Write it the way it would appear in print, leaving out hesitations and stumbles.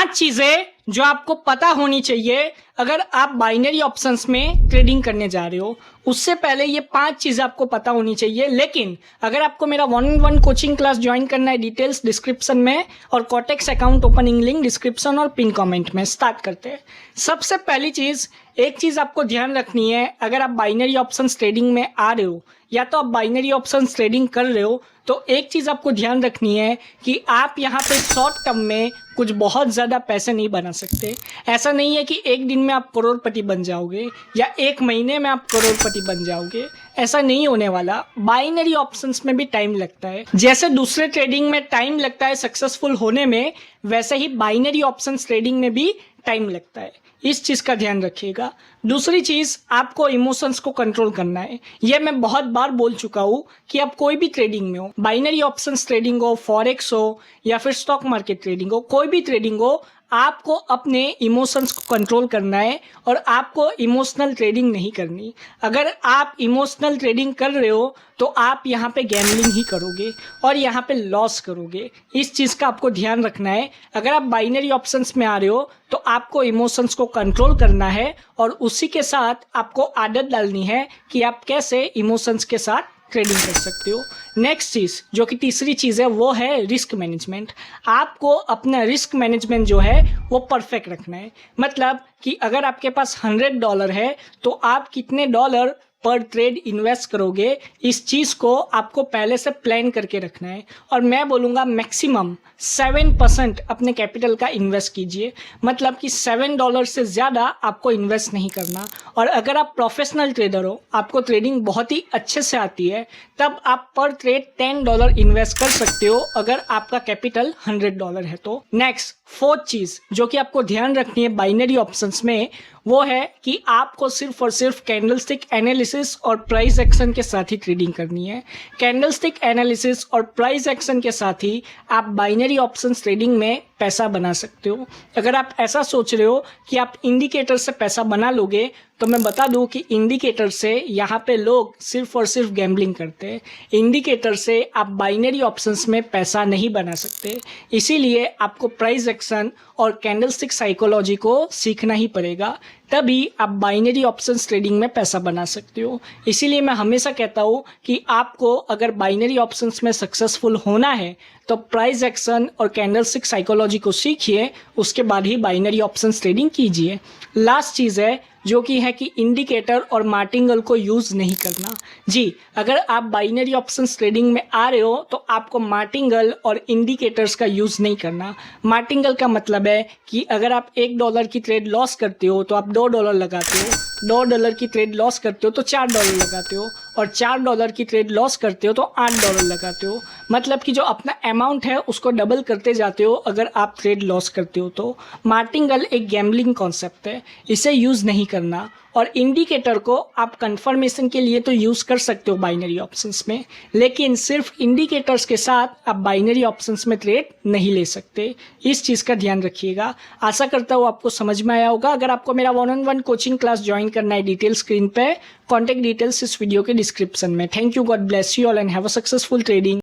5 चीजें जो आपको पता होनी चाहिए अगर आप बाइनरी ऑप्शंस में ट्रेडिंग करने जा रहे हो। उससे पहले ये 5 चीजें आपको पता होनी चाहिए। लेकिन अगर आपको मेरा 1-on-1 कोचिंग क्लास ज्वाइन करना है, डिटेल्स डिस्क्रिप्शन में और cortex account opening link description और पिन कमेंट में। स्टार्ट करते हैं। सबसे पहली चीज, एक चीज आपको ध्यान रखनी है, अगर आप बाइनरी ऑप्शंस ट्रेडिंग में आ रहे हो या तो आप बाइनरी ऑप्शंस ट्रेडिंग कर रहे हो, तो एक चीज आपको ध्यान रखनी है कि आप यहाँ पे शॉर्ट टर्म में कुछ बहुत ज़्यादा पैसे नहीं बना सकते। ऐसा नहीं है कि एक दिन में आप करोड़पति बन जाओगे या एक महीने में आप करोड़पति बन जाओगे, ऐसा नहीं होने वाला। बाइनरी ऑप्शंस में भी टाइम लगता है। जैसे दूसरे ट्रेडिंग में टाइम लगता है सक्सेसफुल होने में, वैसे ही बाइनरी ऑप्शंस ट्रेडिंग में भी टाइम लगता है। इस चीज़ का ध्यान रखिएगा। दूसरी चीज़, आपको इमोशंस को कंट्रोल करना है। यह मैं बहुत बार बोल चुका हूँ कि आप कोई भी ट्रेडिंग में हो, बाइनरी ऑप्शंस ट्रेडिंग हो, फॉरेक्स हो या फिर स्टॉक मार्केट ट्रेडिंग हो, कोई भी ट्रेडिंग हो, आपको अपने इमोशंस को कंट्रोल करना है और आपको इमोशनल ट्रेडिंग नहीं करनी। अगर आप इमोशनल ट्रेडिंग कर रहे हो तो आप यहाँ पे गैम्बलिंग ही करोगे और यहाँ पे लॉस करोगे। इस चीज़ का आपको ध्यान रखना है। अगर आप बाइनरी ऑप्शंस में आ रहे हो तो आपको इमोशंस को कंट्रोल करना है और उसी के साथ आपको आदत डालनी है कि आप कैसे इमोशंस के साथ ट्रेडिंग कर सकते हो। नेक्स्ट चीज़, जो कि तीसरी चीज़ है, वो है रिस्क मैनेजमेंट। आपको अपना रिस्क मैनेजमेंट जो है वो परफेक्ट रखना है। मतलब कि अगर आपके पास $100 है तो आप कितने डॉलर पर ट्रेड इन्वेस्ट करोगे, इस चीज़ को आपको पहले से प्लान करके रखना है। और मैं बोलूँगा मैक्सिमम 7% अपने कैपिटल का इन्वेस्ट कीजिए। मतलब कि $7 से ज़्यादा आपको इन्वेस्ट नहीं करना। और अगर आप प्रोफेशनल ट्रेडर हो, आपको ट्रेडिंग बहुत ही अच्छे से आती है, तब आप पर ट्रेड $10 इन्वेस्ट कर सकते हो अगर आपका कैपिटल $100 है तो। नेक्स्ट, फोर्थ चीज़ जो कि आपको ध्यान रखनी है बाइनरी ऑप्शंस में, वो है कि आपको सिर्फ और सिर्फ कैंडलस्टिक एनालिसिस और प्राइस एक्शन के साथ ही ट्रेडिंग करनी है। कैंडलस्टिक एनालिसिस और प्राइस एक्शन के साथ ही आप बाइनरी ऑप्शंस ट्रेडिंग में पैसा बना सकते हो। अगर आप ऐसा सोच रहे हो कि आप इंडिकेटर से पैसा बना लोगे, तो मैं बता दूं कि इंडिकेटर से यहाँ पे लोग सिर्फ और सिर्फ गैम्बलिंग करते हैं। इंडिकेटर से आप बाइनरी ऑप्शंस में पैसा नहीं बना सकते। इसीलिए आपको प्राइस एक्शन और कैंडलस्टिक साइकोलॉजी को सीखना ही पड़ेगा, तभी आप बाइनरी ऑप्शंस ट्रेडिंग में पैसा बना सकते हो। इसीलिए मैं हमेशा कहता हूँ कि आपको अगर बाइनरी ऑप्शंस में सक्सेसफुल होना है तो प्राइस एक्शन और कैंडलस्टिक साइकोलॉजी को सीखिए, उसके बाद ही बाइनरी ऑप्शंस ट्रेडिंग कीजिए। लास्ट चीज़ है जो कि है कि इंडिकेटर और मार्टिंगल को यूज़ नहीं करना। जी, अगर आप बाइनरी ऑप्शंस ट्रेडिंग में आ रहे हो तो आपको मार्टिंगल और इंडिकेटर्स का यूज़ नहीं करना। मार्टिंगल का मतलब है कि अगर आप $1 की ट्रेड लॉस करते हो तो आप $2 लगाते हो, $2 की ट्रेड लॉस करते हो तो $4 लगाते हो, और $4 की ट्रेड लॉस करते हो तो $8 लगाते हो। मतलब कि जो अपना अमाउंट है उसको डबल करते जाते हो अगर आप ट्रेड लॉस करते हो तो। मार्टिंगल एक गैम्बलिंग कॉन्सेप्ट है, इसे यूज़ नहीं करना। और इंडिकेटर को आप कंफर्मेशन के लिए तो यूज़ कर सकते हो बाइनरी ऑप्शंस में, लेकिन सिर्फ इंडिकेटर्स के साथ आप बाइनरी ऑप्शंस में ट्रेड नहीं ले सकते। इस चीज़ का ध्यान रखिएगा। आशा करता हूँ आपको समझ में आया होगा। अगर आपको मेरा 1-on-1 कोचिंग क्लास ज्वाइन करना है, डिटेल स्क्रीन पे, कॉन्टैक्ट डिटेल्स इस वीडियो के डिस्क्रिप्शन में। Thank you, God bless you all and have a successful trading.